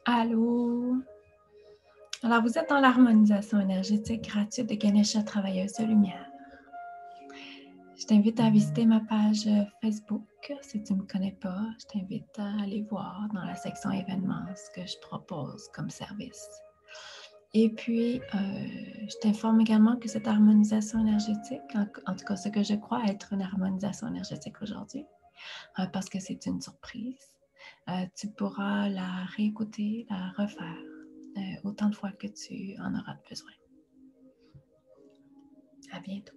Allô? Alors, vous êtes dans l'harmonisation énergétique gratuite de Ganesha Travailleuse de Lumière. Je t'invite à visiter ma page Facebook. Si tu ne me connais pas, je t'invite à aller voir dans la section événements ce que je propose comme service. Et puis, je t'informe également que cette harmonisation énergétique, en tout cas ce que je crois être une harmonisation énergétique aujourd'hui, parce que c'est une surprise, tu pourras la réécouter, la refaire autant de fois que tu en auras besoin. À bientôt.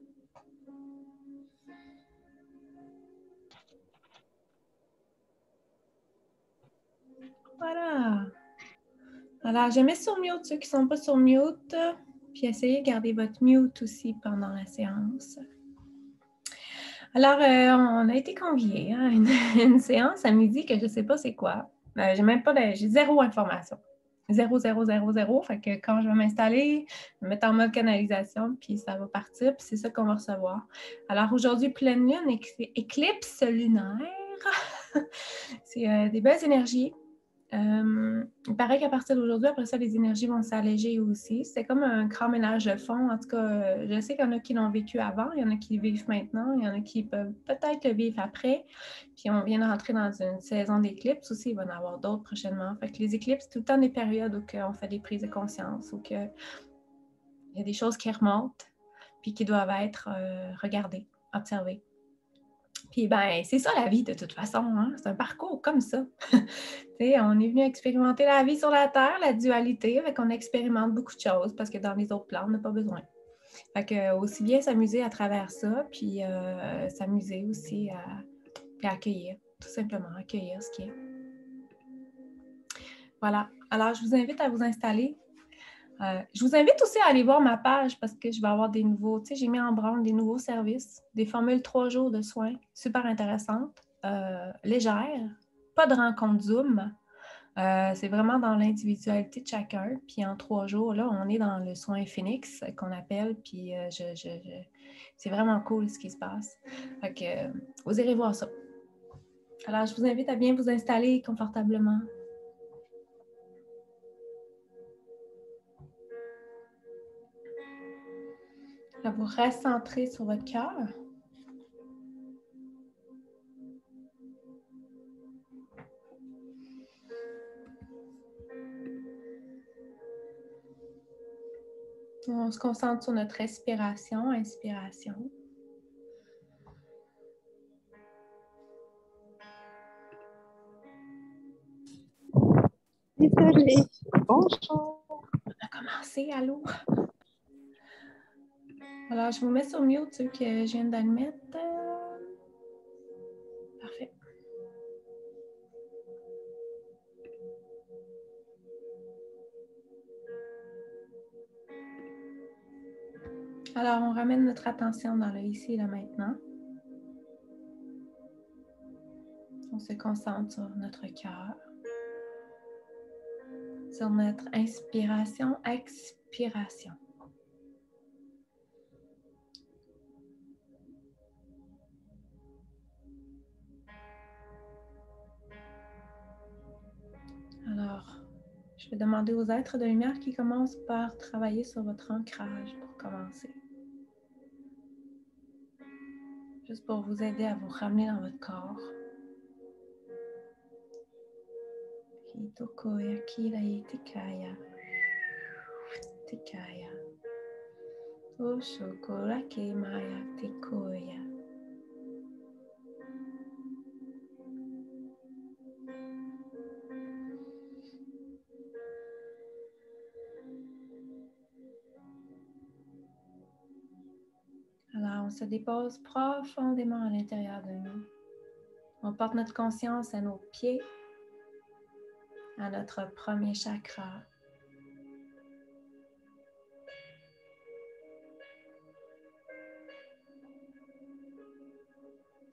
Voilà. Alors, je mets sur mute ceux qui ne sont pas sur mute, puis essayez de garder votre mute aussi pendant la séance. Alors, on a été conviés à une séance à midi que je ne sais pas c'est quoi. J'ai zéro information. Zéro. Fait que quand je vais m'installer, je vais mettre en mode canalisation, puis ça va partir, puis c'est ça qu'on va recevoir. Alors aujourd'hui, pleine lune, éclipse lunaire. C'est des belles énergies. Il paraît qu'à partir d'aujourd'hui, après ça, les énergies vont s'alléger aussi. C'est comme un grand ménage de fond. En tout cas, je sais qu'il y en a qui l'ont vécu avant, il y en a qui le vivent maintenant, il y en a qui peuvent peut-être le vivre après. Puis on vient de rentrer dans une saison d'éclipse aussi, il va y en avoir d'autres prochainement. Fait que les éclipses, c'est tout le temps des périodes où on fait des prises de conscience, où il y a des choses qui remontent, puis qui doivent être regardées, observées. Puis ben, c'est ça la vie de toute façon, hein? C'est un parcours comme ça. On est venu expérimenter la vie sur la Terre, la dualité, fait qu'on expérimente beaucoup de choses parce que dans les autres plans, on n'a pas besoin. Fait que aussi bien s'amuser à travers ça, puis s'amuser aussi à accueillir, tout simplement, accueillir ce qui est. Voilà. Alors, je vous invite à vous installer. Je vous invite aussi à aller voir ma page parce que je vais avoir des nouveaux, j'ai mis en branle des nouveaux services, des formules 3 jours de soins super intéressantes, légères, pas de rencontre Zoom. C'est vraiment dans l'individualité de chacun. Puis en 3 jours, là, on est dans le soin Phoenix qu'on appelle. Puis c'est vraiment cool ce qui se passe. Fait que vous irez voir ça. Alors, je vous invite à bien vous installer confortablement. À vous recentrer sur votre cœur. On se concentre sur notre respiration, inspiration. Désolée. Bonjour. On a commencé, allô? Alors, je vous mets sur mute ceux que je viens d'admettre. Parfait. Alors, on ramène notre attention dans le ici et le maintenant. On se concentre sur notre cœur, sur notre inspiration, expiration. Alors, je vais demander aux êtres de lumière qui commencent par travailler sur votre ancrage pour commencer. Juste pour vous aider à vous ramener dans votre corps. Hitokoya kira itikaya. Tikaya. Oshokora kemaya tikoya. Alors, on se dépose profondément à l'intérieur de nous. On porte notre conscience à nos pieds, à notre premier chakra.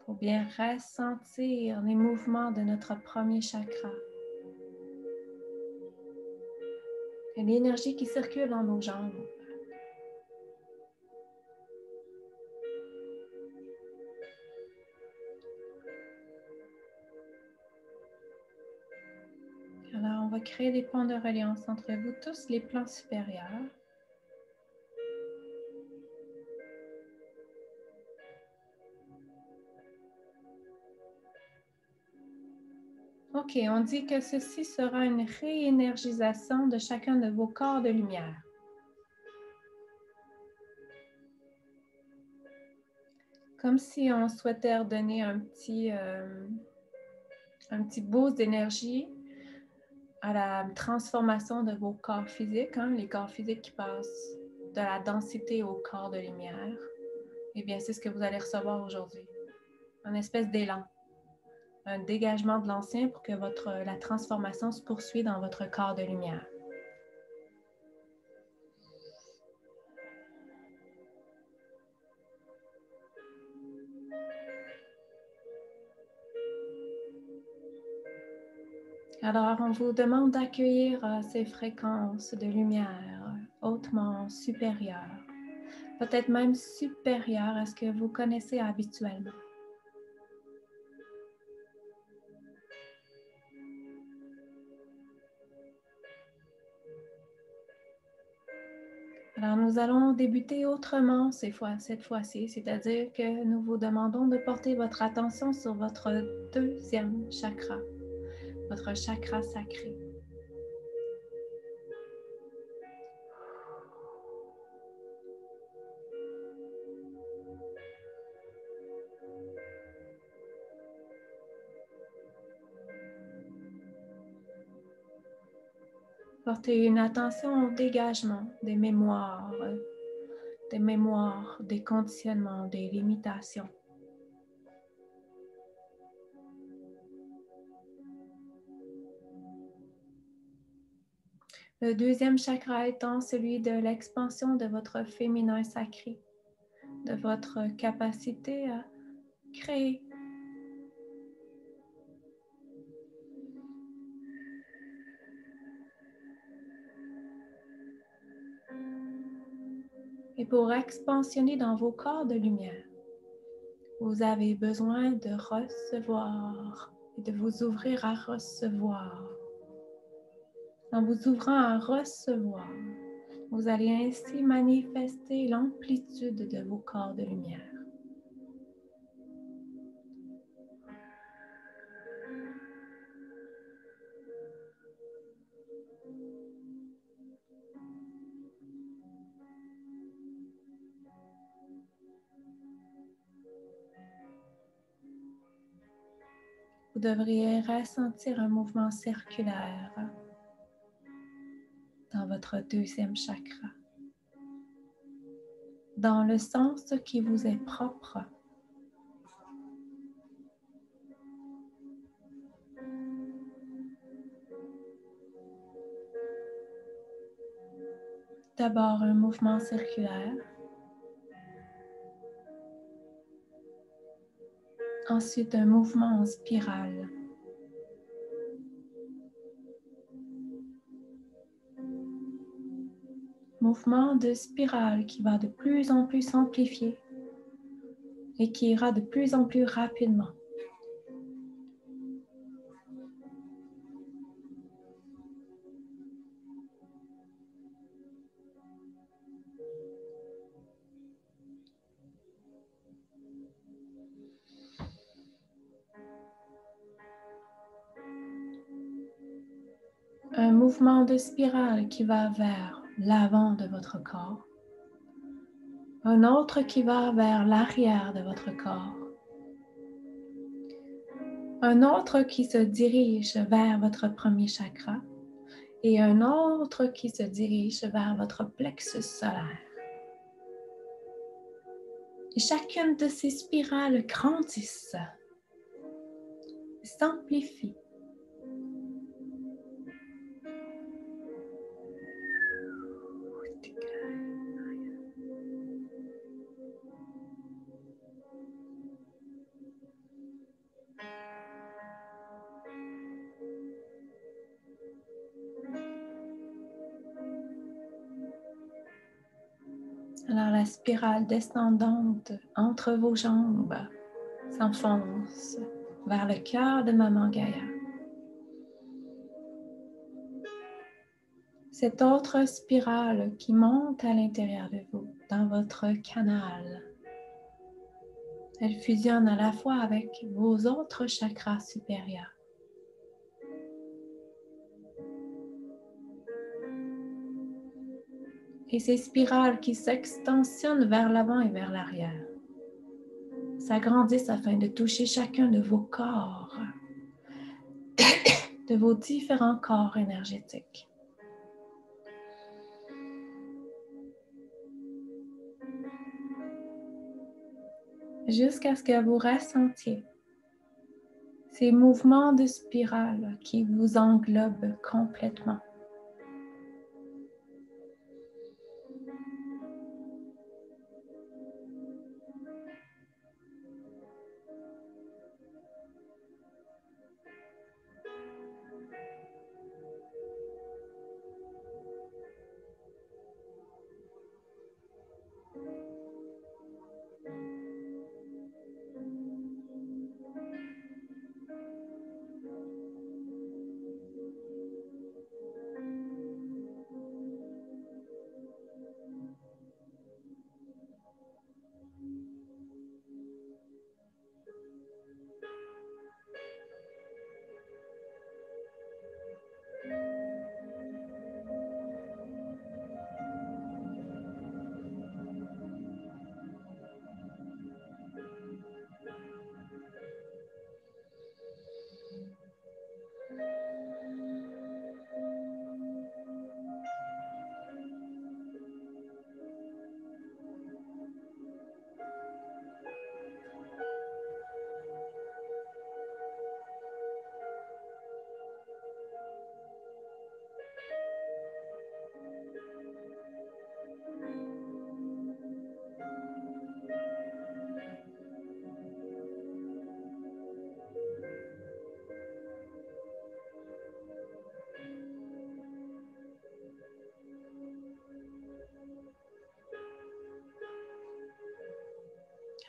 Pour bien ressentir les mouvements de notre premier chakra. Et l'énergie qui circule dans nos jambes. Alors, on va créer des ponts de reliance entre vous tous, les plans supérieurs. OK, on dit que ceci sera une réénergisation de chacun de vos corps de lumière. Comme si on souhaitait redonner un petit boost d'énergie à la transformation de vos corps physiques, hein, les corps physiques qui passent de la densité au corps de lumière. Eh bien, c'est ce que vous allez recevoir aujourd'hui. Une espèce d'élan, un dégagement de l'ancien pour que la transformation se poursuive dans votre corps de lumière. Alors, on vous demande d'accueillir ces fréquences de lumière hautement supérieures, peut-être même supérieures à ce que vous connaissez habituellement. Alors, nous allons débuter autrement cette fois-ci, c'est-à-dire que nous vous demandons de porter votre attention sur votre deuxième chakra, votre chakra sacré. Portez une attention au dégagement des mémoires, des conditionnements, des limitations. Le deuxième chakra étant celui de l'expansion de votre féminin sacré, de votre capacité à créer. Et pour expansionner dans vos corps de lumière, vous avez besoin de recevoir et de vous ouvrir à recevoir. En vous ouvrant à recevoir, vous allez ainsi manifester l'amplitude de vos corps de lumière. Vous devriez ressentir un mouvement circulaire dans votre deuxième chakra, dans le sens qui vous est propre. D'abord un mouvement circulaire, ensuite un mouvement en spirale. Mouvement de spirale qui va de plus en plus s'amplifier et qui ira de plus en plus rapidement. Un mouvement de spirale qui va vers l'avant de votre corps. Un autre qui va vers l'arrière de votre corps. Un autre qui se dirige vers votre premier chakra. Et un autre qui se dirige vers votre plexus solaire. Et chacune de ces spirales grandissent, s'amplifient. Alors la spirale descendante entre vos jambes s'enfonce vers le cœur de Maman Gaïa. cette autre spirale qui monte à l'intérieur de vous, dans votre canal. Elle fusionne à la fois avec vos autres chakras supérieurs. Et ces spirales qui s'extensionnent vers l'avant et vers l'arrière s'agrandissent afin de toucher chacun de vos corps, de vos différents corps énergétiques. Jusqu'à ce que vous ressentiez ces mouvements de spirale qui vous englobent complètement.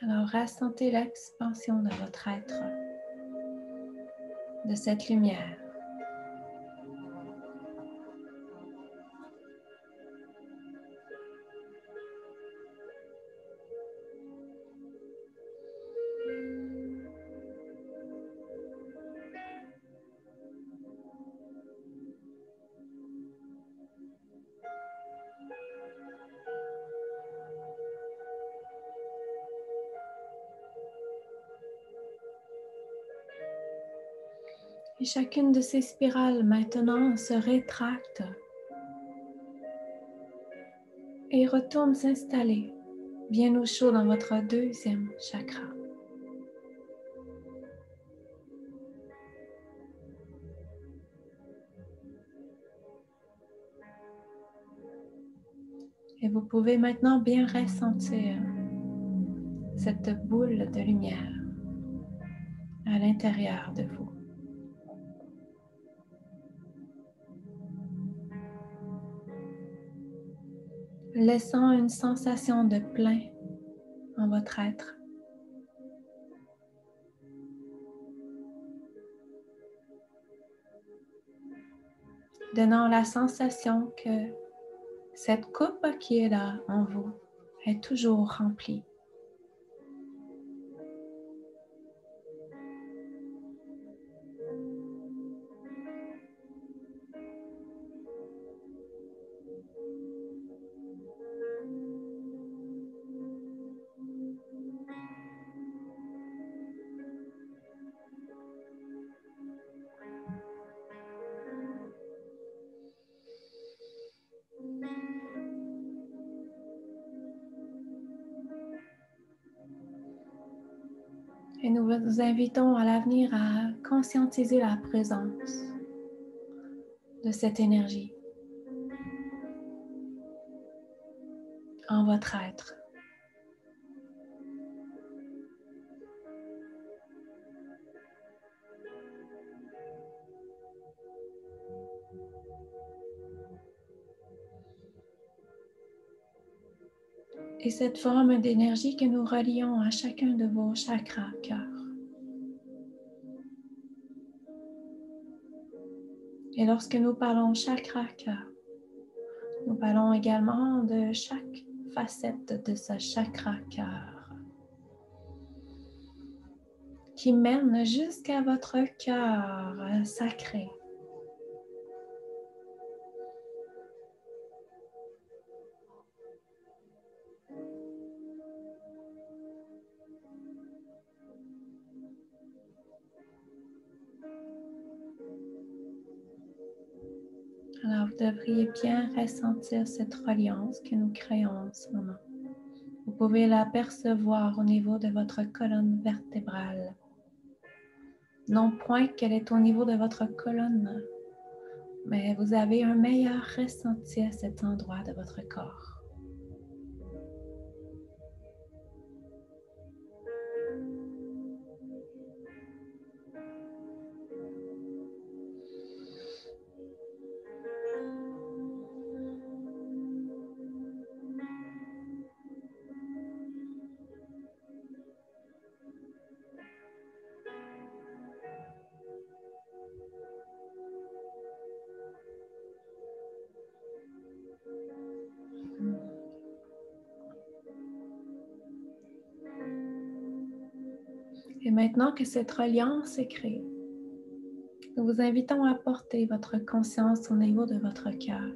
Alors, ressentez l'expansion de votre être, de cette lumière. Et chacune de ces spirales maintenant se rétracte et retourne s'installer bien au chaud dans votre deuxième chakra. Et vous pouvez maintenant bien ressentir cette boule de lumière à l'intérieur de vous. Laissant une sensation de plein en votre être. Donnant la sensation que cette coupe qui est là en vous est toujours remplie. Et nous vous invitons à l'avenir à conscientiser la présence de cette énergie en votre être. Et cette forme d'énergie que nous relions à chacun de vos chakras cœur. Et lorsque nous parlons chakra cœur, Nous parlons également de chaque facette de ce chakra cœur qui mène jusqu'à votre cœur sacré. Alors, vous devriez bien ressentir cette reliance que nous créons en ce moment. Vous pouvez l'apercevoir au niveau de votre colonne vertébrale. Non point qu'elle est au niveau de votre colonne, mais vous avez un meilleur ressenti à cet endroit de votre corps. Et maintenant que cette reliance est créée, nous vous invitons à porter votre conscience au niveau de votre cœur,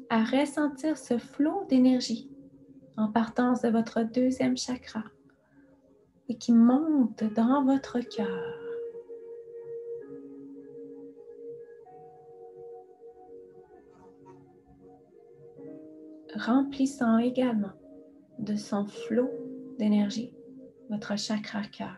à ressentir ce flot d'énergie en partance de votre deuxième chakra et qui monte dans votre cœur. Remplissant également de son flot d'énergie votre chakra cœur.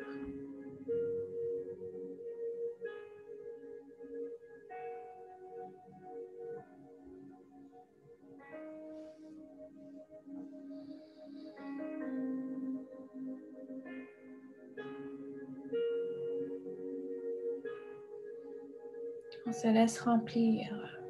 On se laisse remplir.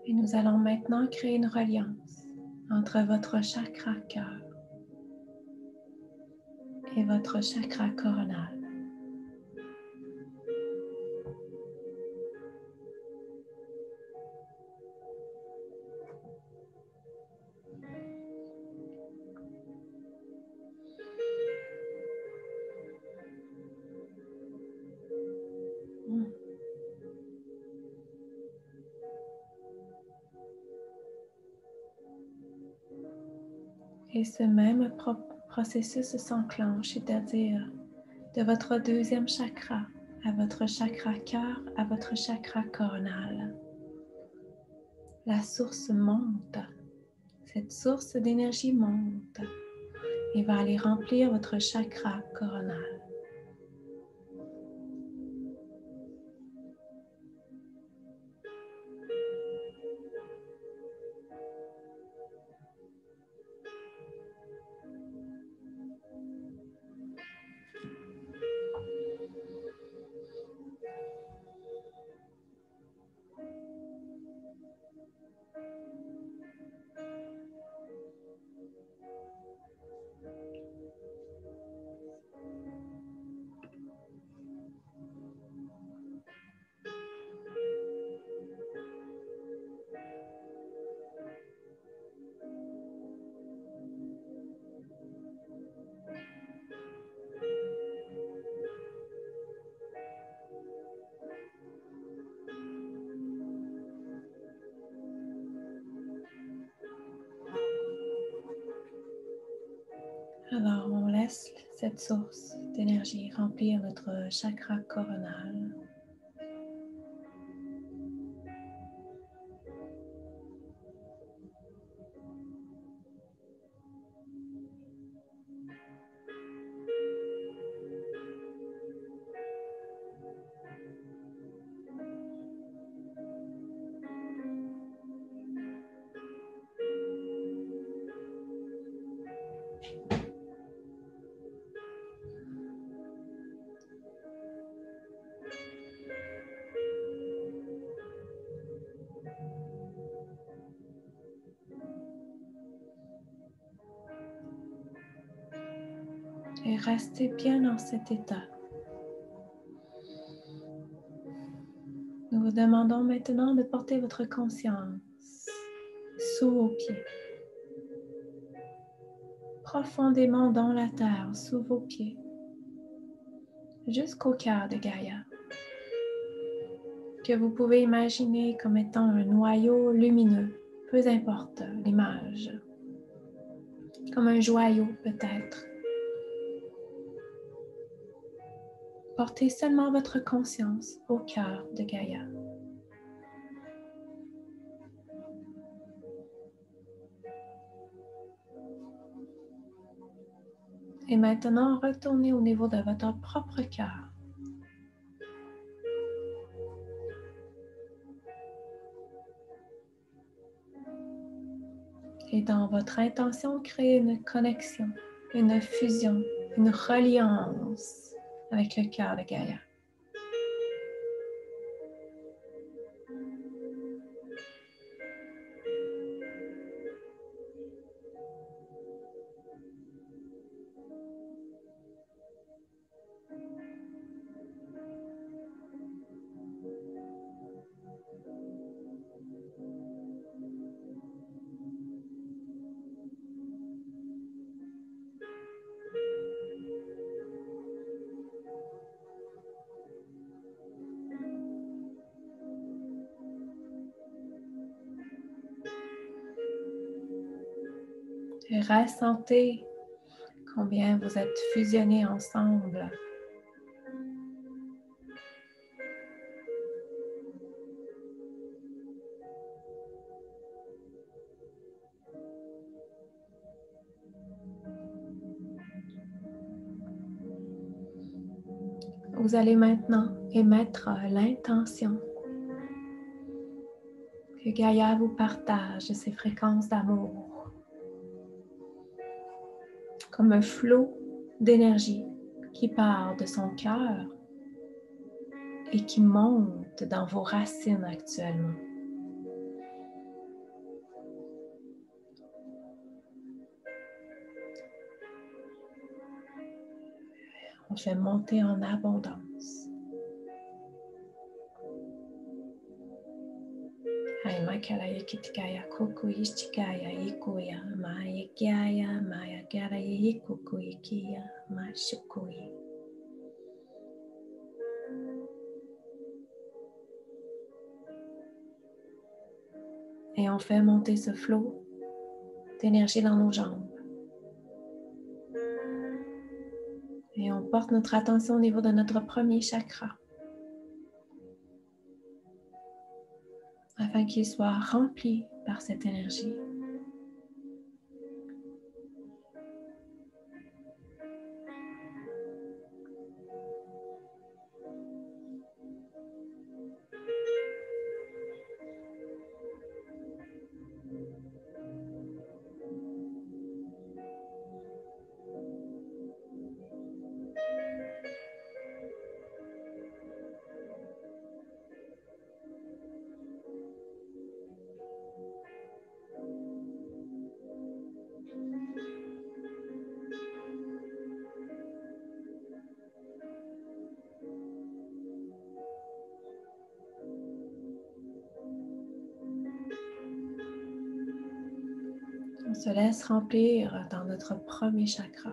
Et nous allons maintenant créer une reliance entre votre chakra cœur et votre chakra coronal. Et ce même processus s'enclenche, c'est-à-dire de votre deuxième chakra à votre chakra cœur, à votre chakra coronal. La source monte, cette source d'énergie monte et va aller remplir votre chakra coronal. Alors, on laisse cette source d'énergie remplir notre chakra coronal. Et restez bien dans cet état. Nous vous demandons maintenant de porter votre conscience sous vos pieds, profondément dans la terre, sous vos pieds, jusqu'au cœur de Gaïa, que vous pouvez imaginer comme étant un noyau lumineux, peu importe l'image, comme un joyau peut-être. Portez seulement votre conscience au cœur de Gaïa. Et maintenant, retournez au niveau de votre propre cœur. Et dans votre intention, créez une connexion, une fusion, une reliance avec le cœur de Gaïa. Et ressentez combien vous êtes fusionnés ensemble. Vous allez maintenant émettre l'intention que Gaïa vous partage ses fréquences d'amour comme un flot d'énergie qui part de son cœur et qui monte dans vos racines actuellement. On fait monter en abondance. Hai makalaya kitikaya koko ishtikaya ikoya maya kiaya maya karaya ikoko ikia mashukoi. Et on fait monter ce flot d'énergie dans nos jambes. Et on porte notre attention au niveau de notre premier chakra, afin qu'il soit rempli par cette énergie. On se laisse remplir dans notre premier chakra.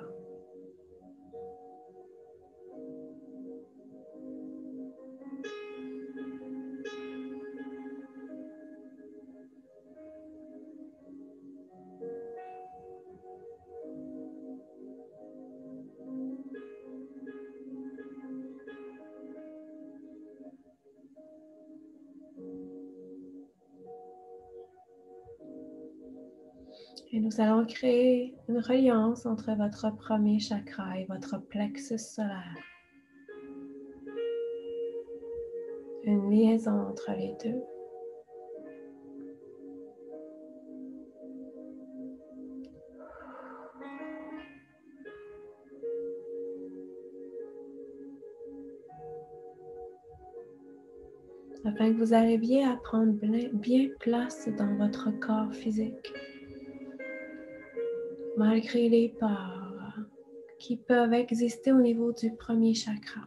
Et nous allons créer une reliance entre votre premier chakra et votre plexus solaire. Une liaison entre les deux. Afin que vous arriviez à prendre bien place dans votre corps physique, malgré les peurs qui peuvent exister au niveau du premier chakra.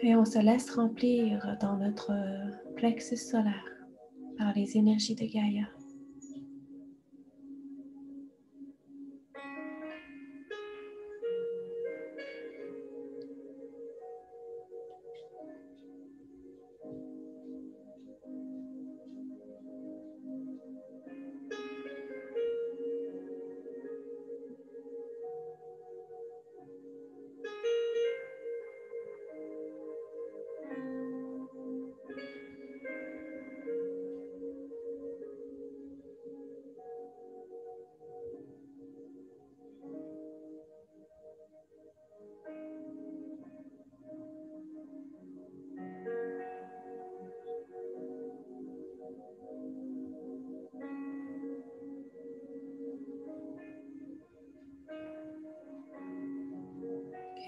Et on se laisse remplir dans notre plexus solaire par les énergies de Gaïa.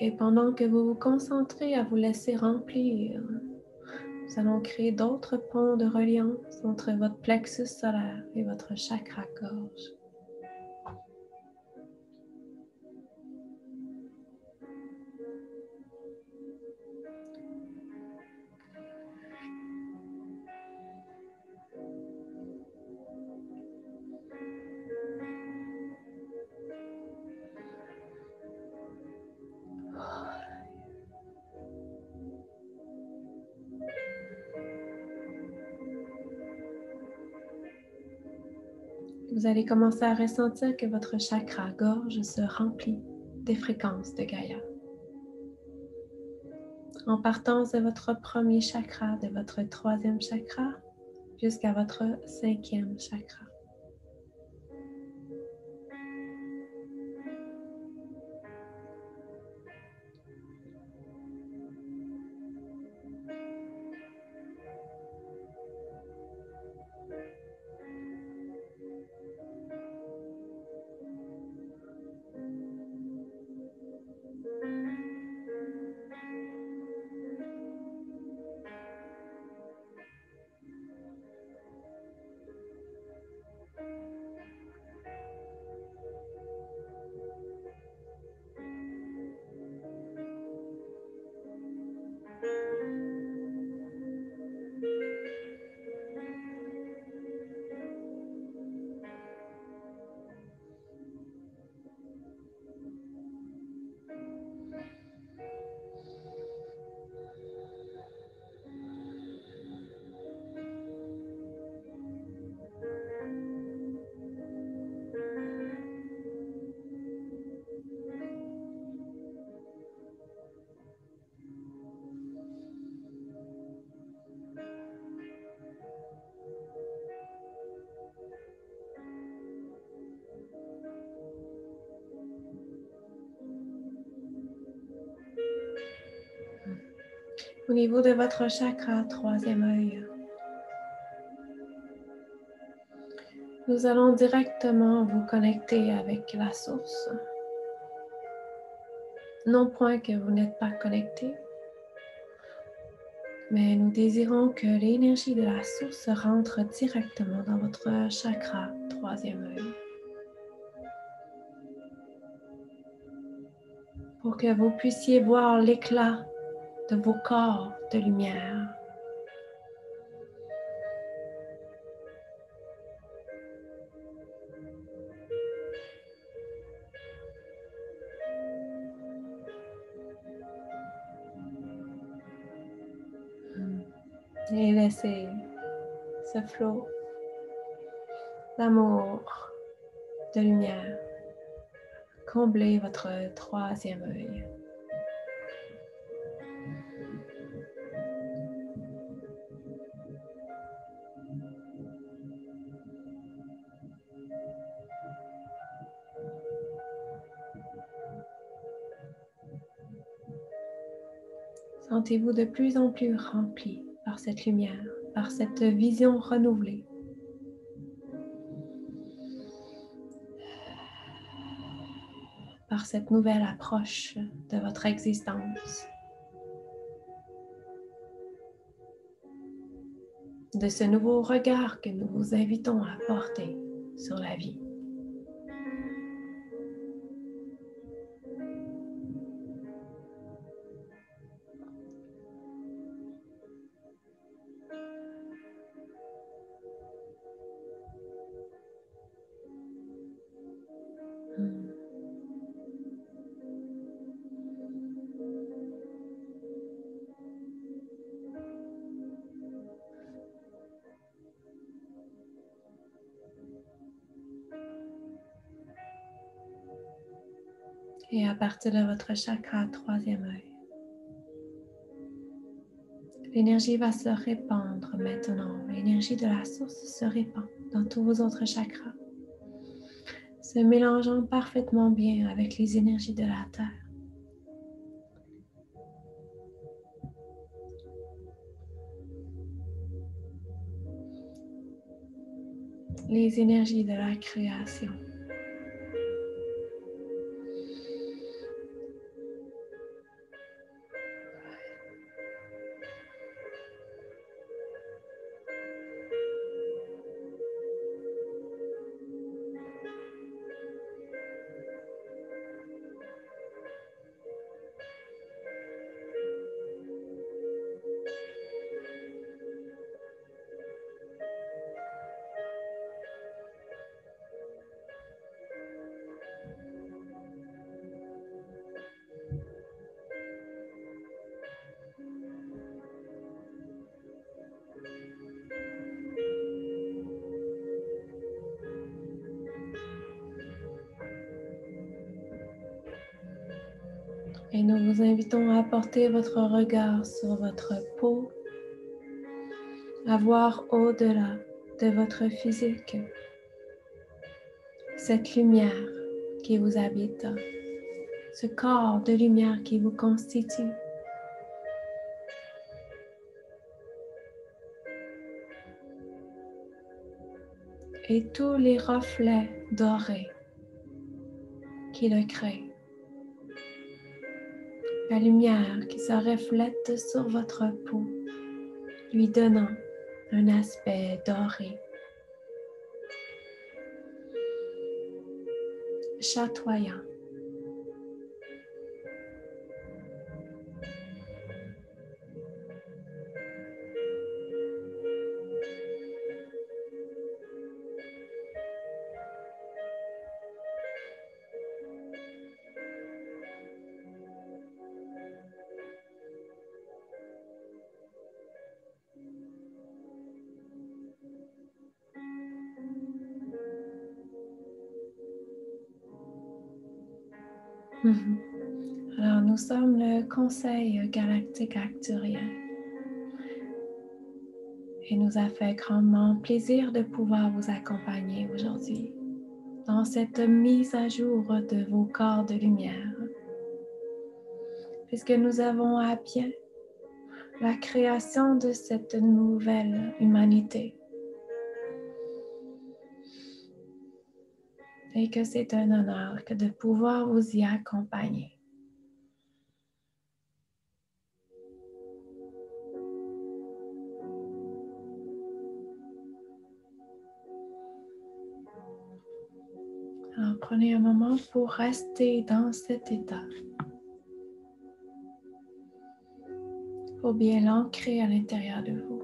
Et pendant que vous vous concentrez à vous laisser remplir, nous allons créer d'autres ponts de reliance entre votre plexus solaire et votre chakra-gorge. Vous allez commencer à ressentir que votre chakra-gorge se remplit des fréquences de Gaïa. En partant de votre premier chakra, de votre troisième chakra, jusqu'à votre cinquième chakra. Au niveau de votre chakra, troisième œil, nous allons directement vous connecter avec la source. Non point que vous n'êtes pas connecté, mais nous désirons que l'énergie de la source rentre directement dans votre chakra, troisième œil, pour que vous puissiez voir l'éclat de vos corps de lumière. Et laissez ce flot d'amour, de lumière combler votre troisième œil. Sentez-vous de plus en plus rempli par cette lumière, par cette vision renouvelée. Par cette nouvelle approche de votre existence, de ce nouveau regard que nous vous invitons à porter sur la vie. Et à partir de votre chakra troisième œil, l'énergie va se répandre maintenant. L'énergie de la source se répand dans tous vos autres chakras, se mélangeant parfaitement bien avec les énergies de la Terre. Les énergies de la création. Et nous vous invitons à porter votre regard sur votre peau, à voir au-delà de votre physique cette lumière qui vous habite, ce corps de lumière qui vous constitue. Et tous les reflets dorés qui le créent. La lumière qui se reflète sur votre peau, lui donnant un aspect doré, chatoyant. Alors, nous sommes le Conseil galactique arcturien et nous a fait grandement plaisir de pouvoir vous accompagner aujourd'hui dans cette mise à jour de vos corps de lumière, puisque nous avons à bien la création de cette nouvelle humanité et que c'est un honneur que de pouvoir vous y accompagner. Alors, prenez un moment pour rester dans cet état, pour bien l'ancrer à l'intérieur de vous.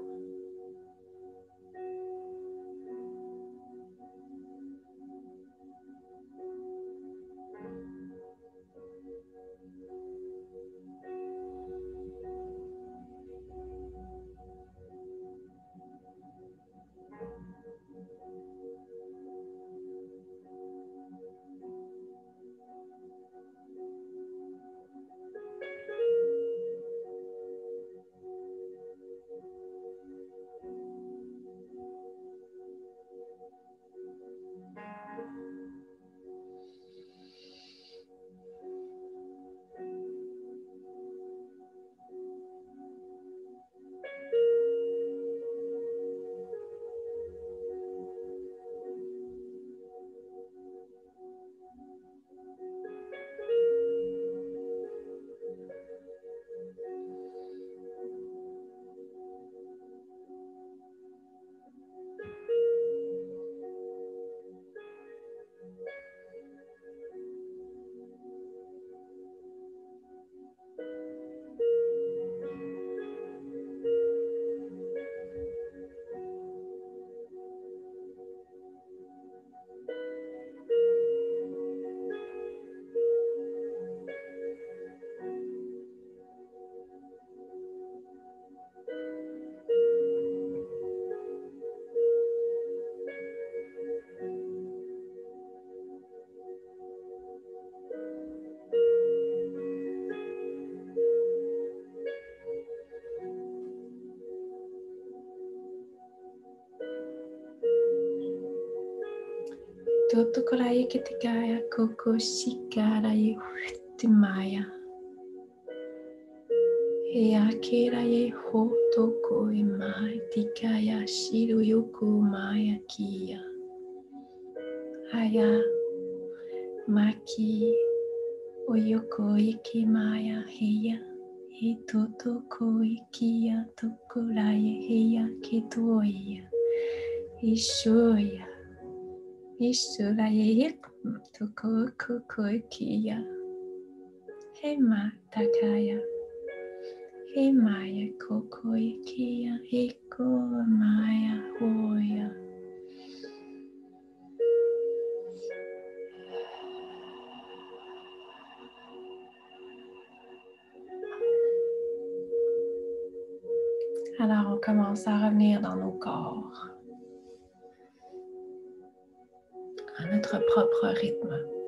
Totokoraye ketikaya koko shikaraye timaya. Heakeraye hotoko imai tikaya shiruyuku maya kia. Haya maki oyoko ikimaya heya. Hitotoko ikia tokoraye heya ketoya. Ishoya. Ishuraye toko koko ikia. Hema takaya. Hemaya koko ikia. Heko maya hoya. Alors, on commence à revenir dans nos corps, à notre propre rythme.